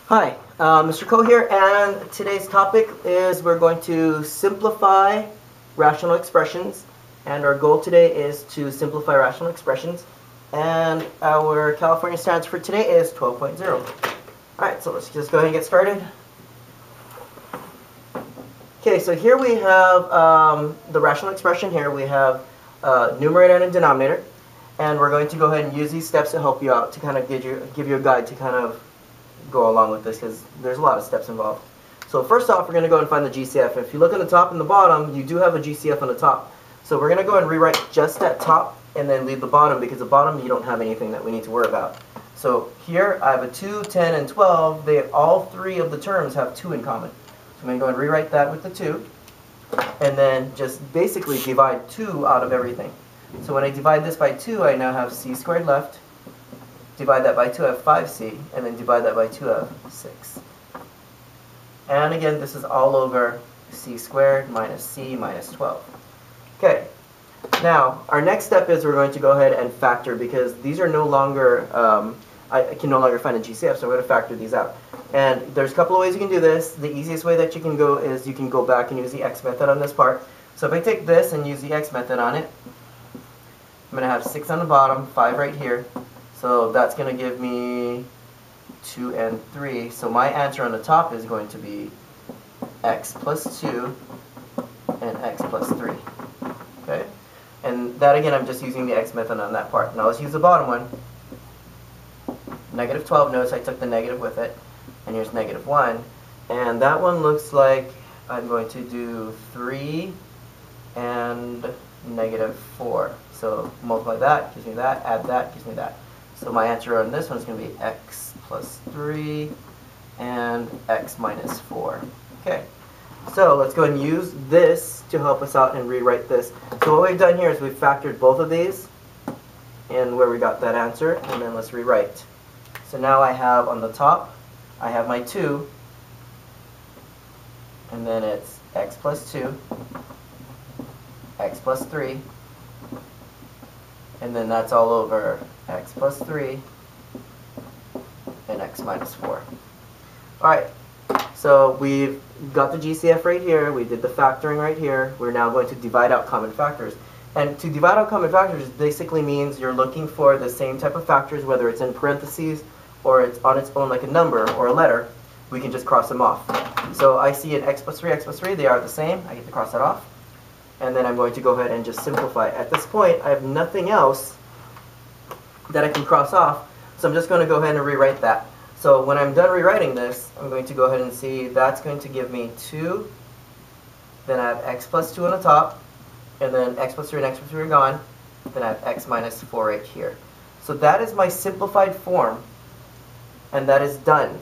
Hi, Mr. Ko here, and today's topic is we're going to simplify rational expressions, and our goal today is to simplify rational expressions, and our California standards for today is 12.0. Alright, so let's just go ahead and get started. Okay, so here we have the rational expression here. We have numerator and a denominator, and we're going to go ahead and use these steps to help you out, to kind of give you a guide to kind of go along with this, because there's a lot of steps involved. So first off, we're going to go and find the GCF. If you look at the top and the bottom, you do have a GCF on the top. So we're going to go and rewrite just that top and then leave the bottom, because the bottom you don't have anything that we need to worry about. So here I have a 2, 10, and 12. All three of the terms have 2 in common. So I'm going to go and rewrite that with the 2, and then just basically divide 2 out of everything. So when I divide this by 2, I now have c squared left. Divide that by 2, I have 5c, and then divide that by 2, I have 6. And again, this is all over c squared minus c minus 12. Okay, now our next step is we're going to go ahead and factor, because these are no longer, I can no longer find a GCF, so we're going to factor these out. And there's a couple of ways you can do this. The easiest way that you can go is you can go back and use the x method on this part. So if I take this and use the x method on it, I'm going to have 6 on the bottom, 5 right here. So that's going to give me 2 and 3. So my answer on the top is going to be x plus 2 and x plus 3. Okay? And that, again, I'm just using the x method on that part. Now let's use the bottom one. Negative 12, notice I took the negative with it. And here's negative 1. And that one looks like I'm going to do 3 and negative 4. So multiply that, gives me that. Add that, gives me that. So my answer on this one is going to be x plus 3 and x minus 4. Okay, so let's go ahead and use this to help us out and rewrite this. So what we've done here is we've factored both of these and where we got that answer, and then let's rewrite. So now I have on the top, I have my 2, and then it's x plus 2, x plus 3, and then that's all over x plus 3 and x minus 4. Alright, so we've got the GCF right here, we did the factoring right here, we're now going to divide out common factors. And to divide out common factors basically means you're looking for the same type of factors, whether it's in parentheses or it's on its own like a number or a letter, we can just cross them off. So I see an x plus 3, they are the same, I get to cross that off. And then I'm going to go ahead and just simplify. At this point, I have nothing else that I can cross off, so I'm just going to go ahead and rewrite that. So when I'm done rewriting this, I'm going to go ahead and see that's going to give me 2, then I have x plus 2 on the top, and then x plus 3 and x plus 3 are gone, then I have x minus 4 right here. So that is my simplified form, and that is done.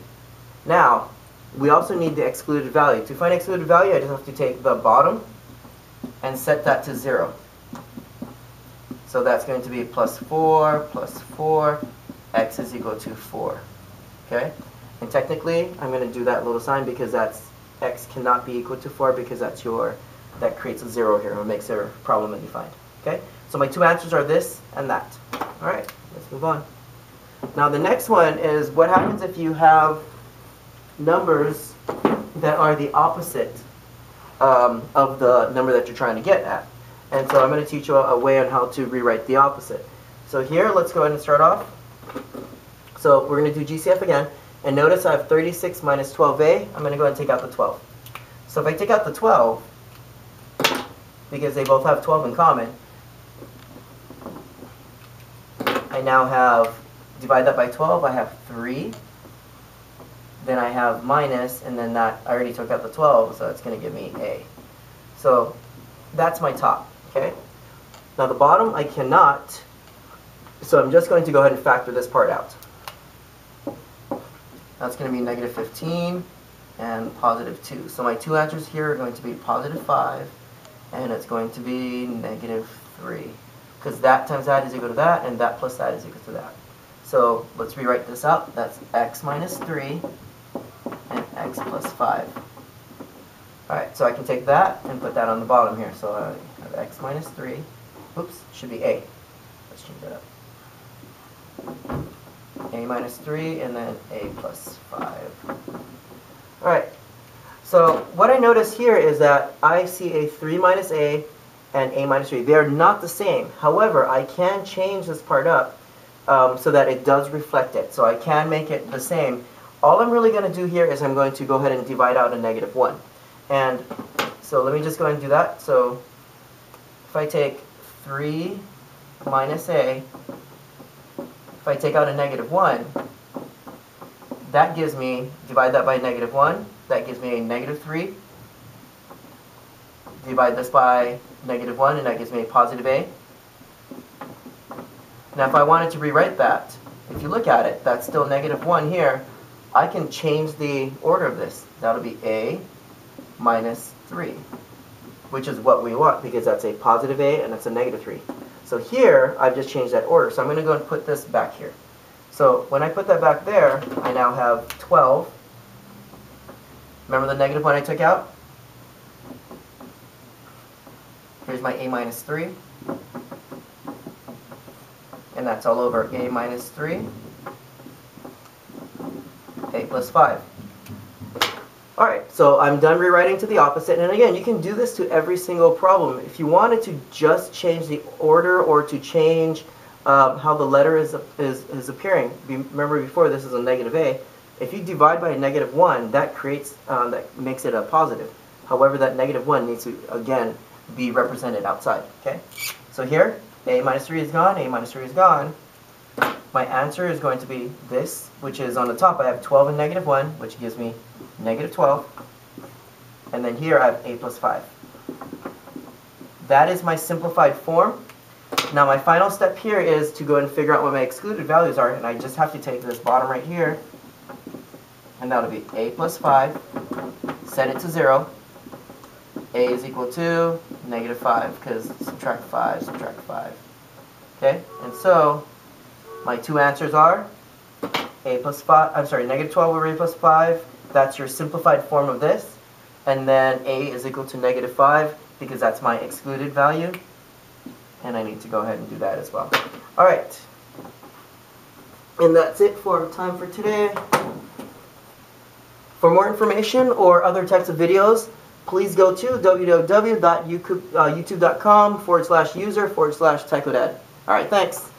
Now, we also need the excluded value. To find excluded value, I just have to take the bottom and set that to 0. So that's going to be plus 4, x is equal to 4. Okay? And technically, I'm going to do that little sign because that's x cannot be equal to 4, because that creates a 0 here. It makes a problem undefined. Okay? So my 2 answers are this and that. Alright, let's move on. Now the next one is what happens if you have numbers that are the opposite of the number that you're trying to get at. And so I'm going to teach you a way on how to rewrite the opposite. So here, let's go ahead and start off. So we're going to do GCF again. And notice I have 36 minus 12a. I'm going to go ahead and take out the 12. So if I take out the 12, because they both have 12 in common, I now have, divide that by 12, I have 3. Then I have minus, and then that, I already took out the 12, so it's going to give me a. So that's my top, okay? Now the bottom, I cannot, so I'm just going to go ahead and factor this part out. That's going to be negative 15 and positive 2. So my 2 answers here are going to be positive 5, and it's going to be negative 3. Because that times that is equal to that, and that plus that is equal to that. So let's rewrite this out. That's x minus 3 and x plus 5. Alright, so I can take that and put that on the bottom here. So I have x minus 3. Oops, should be a. Let's change that up. a minus 3, and then a plus 5. Alright, so what I notice here is that I see a 3 minus a and a minus 3. They are not the same. However, I can change this part up so that it does reflect it. So I can make it the same. All I'm really going to do here is I'm going to go ahead and divide out a negative 1. And so let me just go ahead and do that. So if I take 3 minus a, if I take out a negative 1, that gives me, divide that by negative 1, that gives me a negative 3. Divide this by negative 1, and that gives me a positive a. Now if I wanted to rewrite that, if you look at it, that's still negative 1 here. I can change the order of this. That'll be a minus 3, which is what we want because that's a positive a and it's a negative 3. So here, I've just changed that order. So I'm going to go and put this back here. So when I put that back there, I now have 12. Remember the negative 1 I took out? Here's my a minus 3. And that's all over a minus 3, a plus 5. Alright, so I'm done rewriting to the opposite. And again, you can do this to every single problem. If you wanted to just change the order or to change how the letter is appearing, remember before this is a negative a. If you divide by a negative 1, that makes it a positive. However, that negative 1 needs to, again, be represented outside. Okay? So here, a minus 3 is gone, a minus 3 is gone. My answer is going to be this, which is on the top I have 12 and negative 1, which gives me negative 12. And then here I have a plus 5. That is my simplified form. Now my final step here is to go and figure out what my excluded values are, and I just have to take this bottom right here, and that'll be a plus 5, set it to 0. A is equal to negative 5, because subtract 5, subtract 5. Okay, and so my two answers are a plus 5, I'm sorry, negative 12 over a plus 5. That's your simplified form of this. And then a is equal to negative 5, because that's my excluded value. And I need to go ahead and do that as well. Alright. And that's it for time for today. For more information or other types of videos, please go to www.youtube.com/user/tycodad. Alright, thanks.